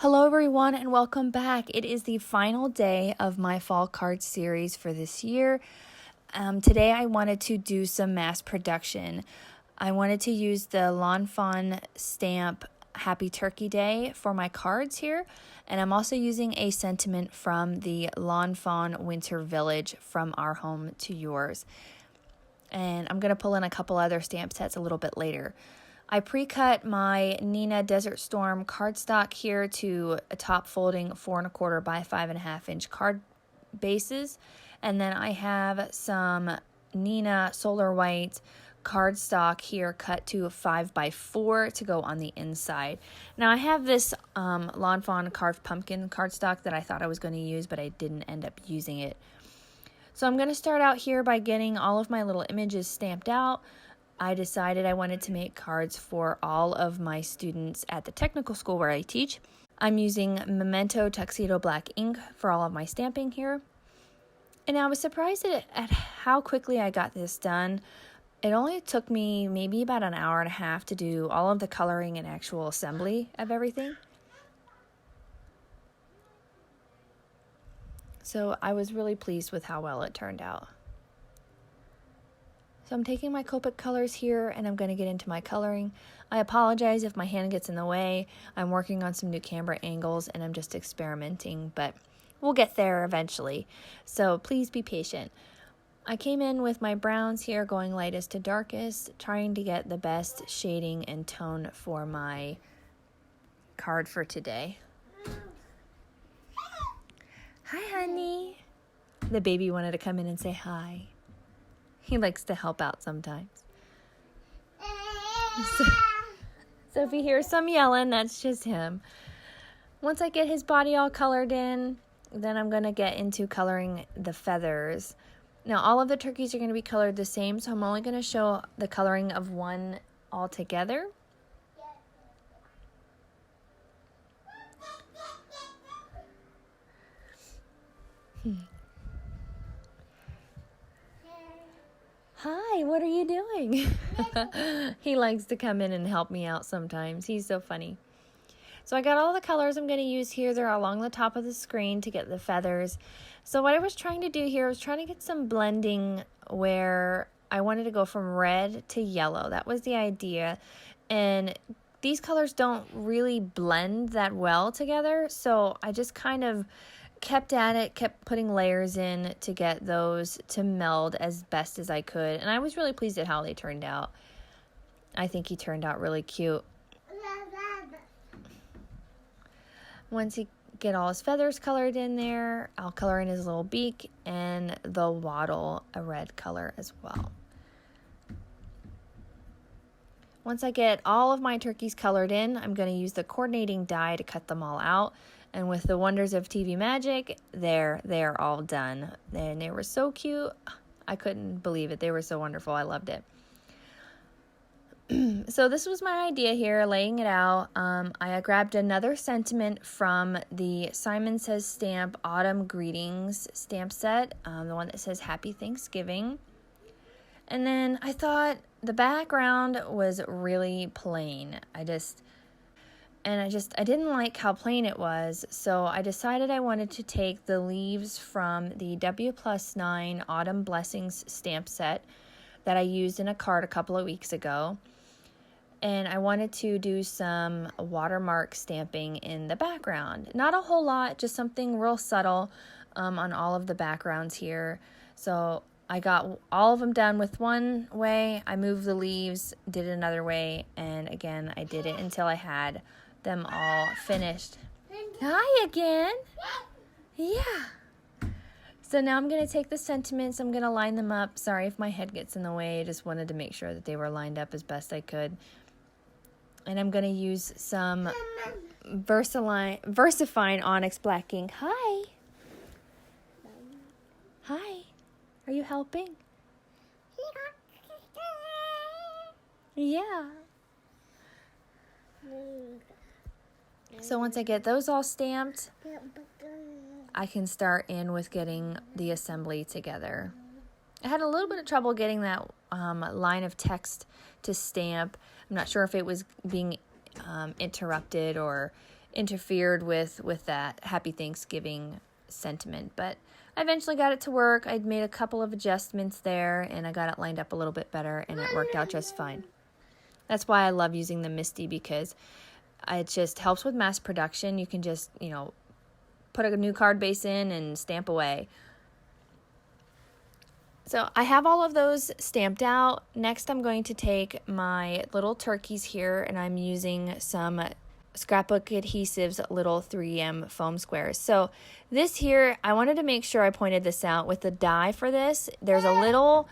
Hello everyone and welcome back. It is the final day of my fall card series for this year. Today I wanted to do some mass production. I wanted to use the Lawn Fawn stamp Happy Turkey Day for my cards here. And I'm also using a sentiment from the Lawn Fawn Winter Village, from our home to yours. And I'm going to pull in a couple other stamp sets a little bit later. I pre-cut my Nina Desert Storm cardstock here to a top folding 4 1/4 by 5 1/2 inch card bases. And then I have some Nina Solar White cardstock here cut to a 5 by 4 to go on the inside. Now I have this Lawn Fawn Carved Pumpkin cardstock that I thought I was going to use, but I didn't end up using it. So I'm going to start out here by getting all of my little images stamped out. I decided I wanted to make cards for all of my students at the technical school where I teach. I'm using Memento Tuxedo black ink for all of my stamping here. And I was surprised at how quickly I got this done. It only took me maybe about an hour and a half to do all of the coloring and actual assembly of everything. So I was really pleased with how well it turned out. So I'm taking my Copic colors here and I'm going to get into my coloring. I apologize if my hand gets in the way. I'm working on some new camera angles and I'm just experimenting, but we'll get there eventually. So please be patient. I came in with my browns here, going lightest to darkest, trying to get the best shading and tone for my card for today. Hi, honey. The baby wanted to come in and say hi. He likes to help out sometimes. So if you hear some yelling, that's just him. Once I get his body all colored in, then I'm going to get into coloring the feathers. Now, all of the turkeys are going to be colored the same, so I'm only going to show the coloring of one all together. Hi, what are you doing? He likes to come in and help me out sometimes. He's so funny. So I got all the colors I'm going to use here. They're along the top of the screen to get the feathers. So what I was trying to do here was trying to get some blending where I wanted to go from red to yellow. That was the idea. And these colors don't really blend that well together. So I just kind of kept at it, kept putting layers in to get those to meld as best as I could. And I was really pleased at how they turned out. I think he turned out really cute. Once he get all his feathers colored in there, I'll color in his little beak and the wattle a red color as well. Once I get all of my turkeys colored in, I'm going to use the coordinating die to cut them all out. And with the wonders of TV magic, they're all done. And they were so cute. I couldn't believe it. They were so wonderful. I loved it. So this was my idea here, laying it out. I grabbed another sentiment from the Simon Says Stamp Autumn Greetings stamp set, the one that says Happy Thanksgiving. And then I thought the background was really plain. I didn't like how plain it was, so I decided I wanted to take the leaves from the W+9 Autumn Blessings stamp set that I used in a card a couple of weeks ago. And I wanted to do some watermark stamping in the background. Not a whole lot, just something real subtle on all of the backgrounds here. So I got all of them done with one way. I moved the leaves, did it another way, and again, I did it until I had them all finished. Hi again. Yeah. So now I'm going to take the sentiments. I'm going to line them up. Sorry if my head gets in the way. I just wanted to make sure that they were lined up as best I could. And I'm going to use some VersaFine Onyx black ink. Hi. Hi. Are you helping? Yeah. So once I get those all stamped, I can start in with getting the assembly together. I had a little bit of trouble getting that line of text to stamp. I'm not sure if it was being interrupted or interfered with that Happy Thanksgiving sentiment. But I eventually got it to work. I'd made a couple of adjustments there, and I got it lined up a little bit better, and it worked out just fine. That's why I love using the Misti, because it just helps with mass production. You can just, put a new card base in and stamp away. So I have all of those stamped out. Next, I'm going to take my little turkeys here, and I'm using some Scrapbook Adhesives little 3M foam squares. So this here, I wanted to make sure I pointed this out. With the die for this, there's a little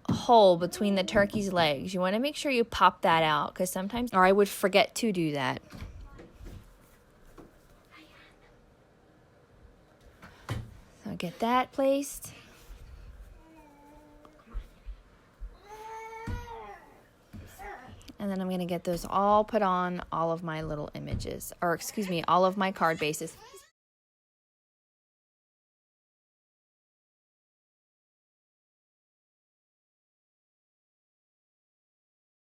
hole between the turkey's legs. You want to make sure you pop that out, because sometimes, or I would forget to do that. So get that placed. And then I'm going to get those all put on all of my little images, or excuse me, all of my card bases.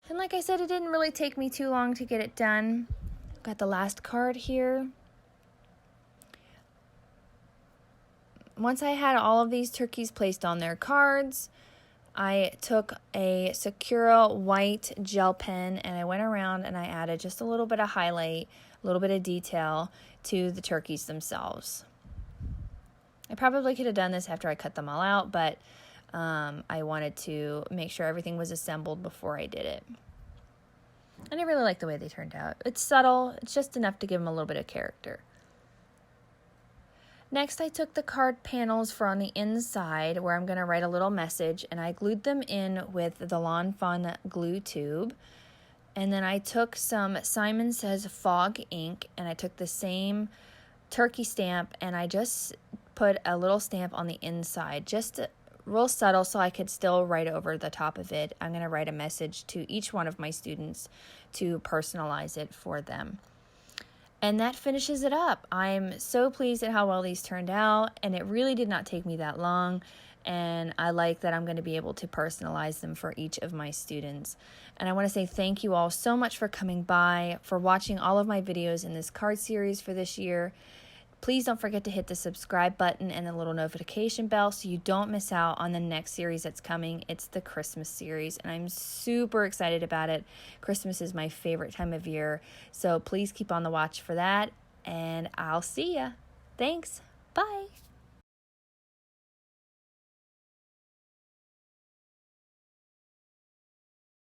And like I said, it didn't really take me too long to get it done. Got the last card here. Once I had all of these turkeys placed on their cards, I took a Sakura white gel pen and I went around and I added just a little bit of highlight, a little bit of detail to the turkeys themselves. I probably could have done this after I cut them all out, but I wanted to make sure everything was assembled before I did it. And I really like the way they turned out. It's subtle, it's just enough to give them a little bit of character. Next, I took the card panels for on the inside where I'm going to write a little message, and I glued them in with the Lawn Fun glue tube. And then I took some Simon Says Fog ink, and I took the same turkey stamp, and I just put a little stamp on the inside, just real subtle so I could still write over the top of it. I'm going to write a message to each one of my students to personalize it for them. And that finishes it up. I'm so pleased at how well these turned out, and it really did not take me that long, and I like that I'm going to be able to personalize them for each of my students. And I want to say thank you all so much for coming by, for watching all of my videos in this card series for this year. Please don't forget to hit the subscribe button and the little notification bell so you don't miss out on the next series that's coming. It's the Christmas series, and I'm super excited about it. Christmas is my favorite time of year, so please keep on the watch for that, and I'll see ya. Thanks. Bye.